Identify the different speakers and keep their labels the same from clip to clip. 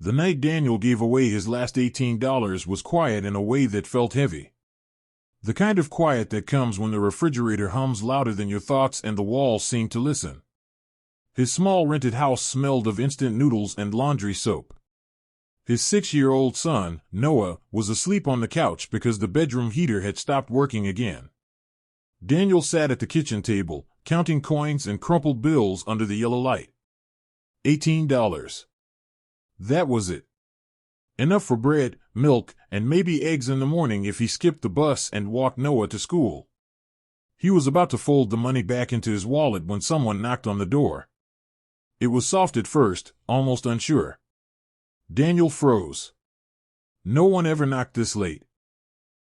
Speaker 1: The night Daniel gave away his last $18 was quiet in a way that felt heavy. The kind of quiet that comes when the refrigerator hums louder than your thoughts and the walls seem to listen. His small rented house smelled of instant noodles and laundry soap. His 6-year-old son, Noah, was asleep on the couch because the bedroom heater had stopped working again. Daniel sat at the kitchen table, counting coins and crumpled bills under the yellow light. $18. That was it. Enough for bread, milk, and maybe eggs in the morning if he skipped the bus and walked Noah to school. He was about to fold the money back into his wallet when someone knocked on the door. It was soft at first, almost unsure. Daniel froze. No one ever knocked this late.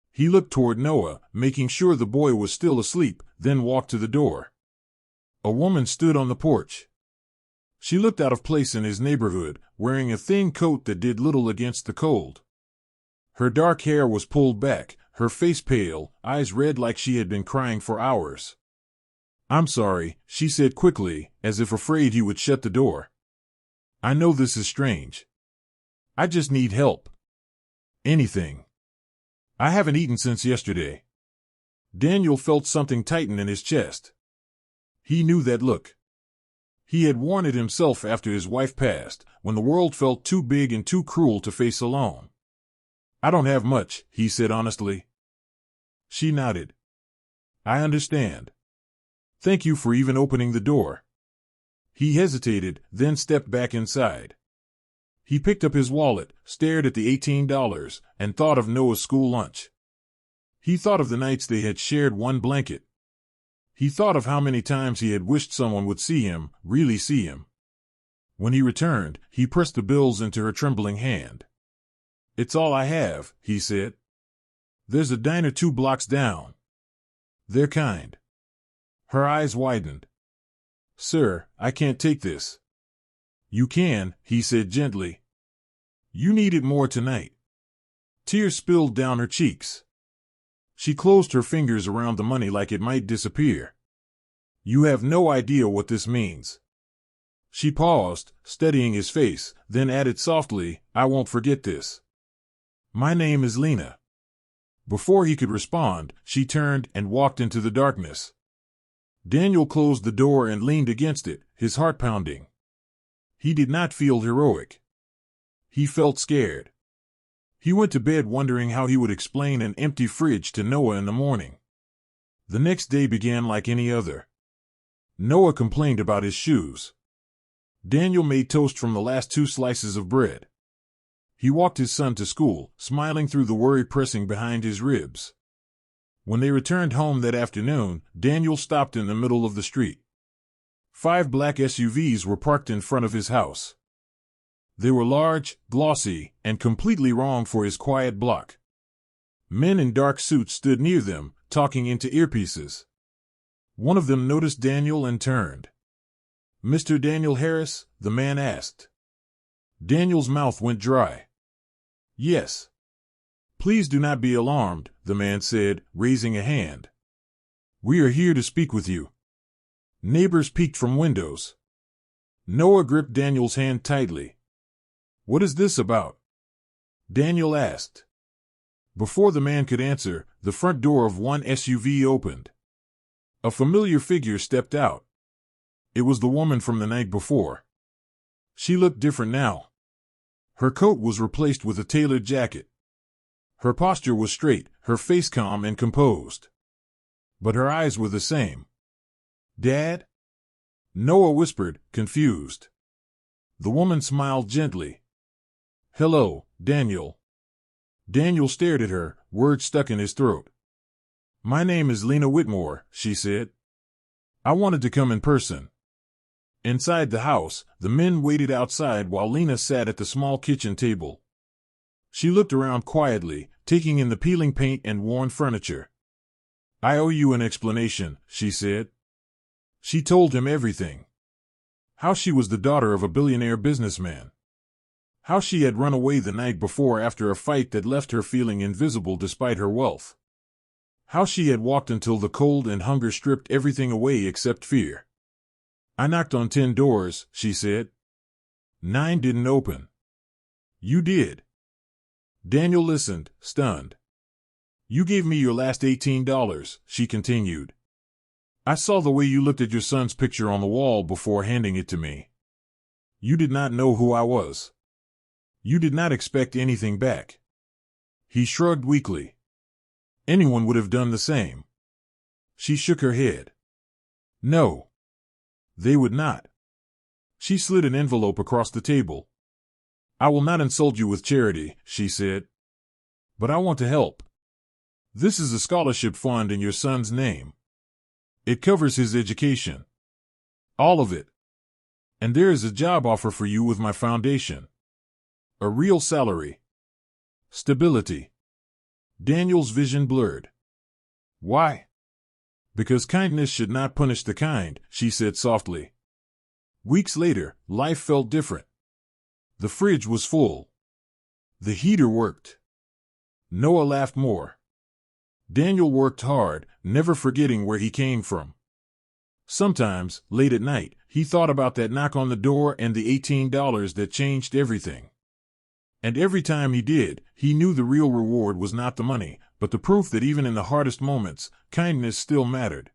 Speaker 1: He looked toward Noah, making sure the boy was still asleep, then walked to the door. A woman stood on the porch. She looked out of place in his neighborhood, wearing a thin coat that did little against the cold. Her dark hair was pulled back, her face pale, eyes red like she had been crying for hours. "I'm sorry," she said quickly, as if afraid he would shut the door. "I know this is strange. I just need help. Anything. I haven't eaten since yesterday." Daniel felt something tighten in his chest. He knew that look. He had worn it himself after his wife passed, when the world felt too big and too cruel to face alone. "I don't have much," he said honestly. She nodded. "I understand. Thank you for even opening the door." He hesitated, then stepped back inside. He picked up his wallet, stared at the $18, and thought of Noah's school lunch. He thought of the nights they had shared one blanket. He thought of how many times he had wished someone would see him, really see him. When he returned, he pressed the bills into her trembling hand. "It's all I have," he said. "There's a diner 2 blocks down. They're kind." Her eyes widened. "Sir, I can't take this." "You can," he said gently. "You need it more tonight." Tears spilled down her cheeks. She closed her fingers around the money like it might disappear. "You have no idea what this means." She paused, studying his face, then added softly, "I won't forget this. My name is Lena." Before he could respond, she turned and walked into the darkness. Daniel closed the door and leaned against it, his heart pounding. He did not feel heroic. He felt scared. He went to bed wondering how he would explain an empty fridge to Noah in the morning. The next day began like any other. Noah complained about his shoes. Daniel made toast from the last 2 slices of bread. He walked his son to school, smiling through the worry pressing behind his ribs. When they returned home that afternoon, Daniel stopped in the middle of the street. 5 black SUVs were parked in front of his house. They were large, glossy, and completely wrong for his quiet block. Men in dark suits stood near them, talking into earpieces. One of them noticed Daniel and turned. "Mr. Daniel Harris?" the man asked. Daniel's mouth went dry. "Yes." "Please do not be alarmed," the man said, raising a hand. "We are here to speak with you." Neighbors peeked from windows. Noah gripped Daniel's hand tightly. "What is this about?" Daniel asked. Before the man could answer, the front door of one SUV opened. A familiar figure stepped out. It was the woman from the night before. She looked different now. Her coat was replaced with a tailored jacket. Her posture was straight, her face calm and composed. But her eyes were the same. "Dad?" Noah whispered, confused. The woman smiled gently. "Hello, Daniel." Daniel stared at her, words stuck in his throat. "My name is Lena Whitmore," she said. "I wanted to come in person." Inside the house, the men waited outside while Lena sat at the small kitchen table. She looked around quietly, taking in the peeling paint and worn furniture. "I owe you an explanation," she said. She told him everything. How she was the daughter of a billionaire businessman. How she had run away the night before after a fight that left her feeling invisible despite her wealth. How she had walked until the cold and hunger stripped everything away except fear. "I knocked on 10 doors," she said. 9 didn't open. You did. Daniel listened, stunned. You gave me your last $18, she continued. I saw the way you looked at your son's picture on the wall before handing it to me. You did not know who I was. You did not expect anything back. He shrugged weakly. Anyone would have done the same. She shook her head. No. They would not. She slid an envelope across the table. I will not insult you with charity, she said. But I want to help. This is a scholarship fund in your son's name. It covers his education. All of it. And there is a job offer for you with my foundation. A real salary. Stability. Daniel's vision blurred. Why? Because kindness should not punish the kind, she said softly. Weeks later, life felt different. The fridge was full. The heater worked. Noah laughed more. Daniel worked hard, never forgetting where he came from. Sometimes, late at night, he thought about that knock on the door and the $18 that changed everything. And every time he did, he knew the real reward was not the money, but the proof that even in the hardest moments, kindness still mattered.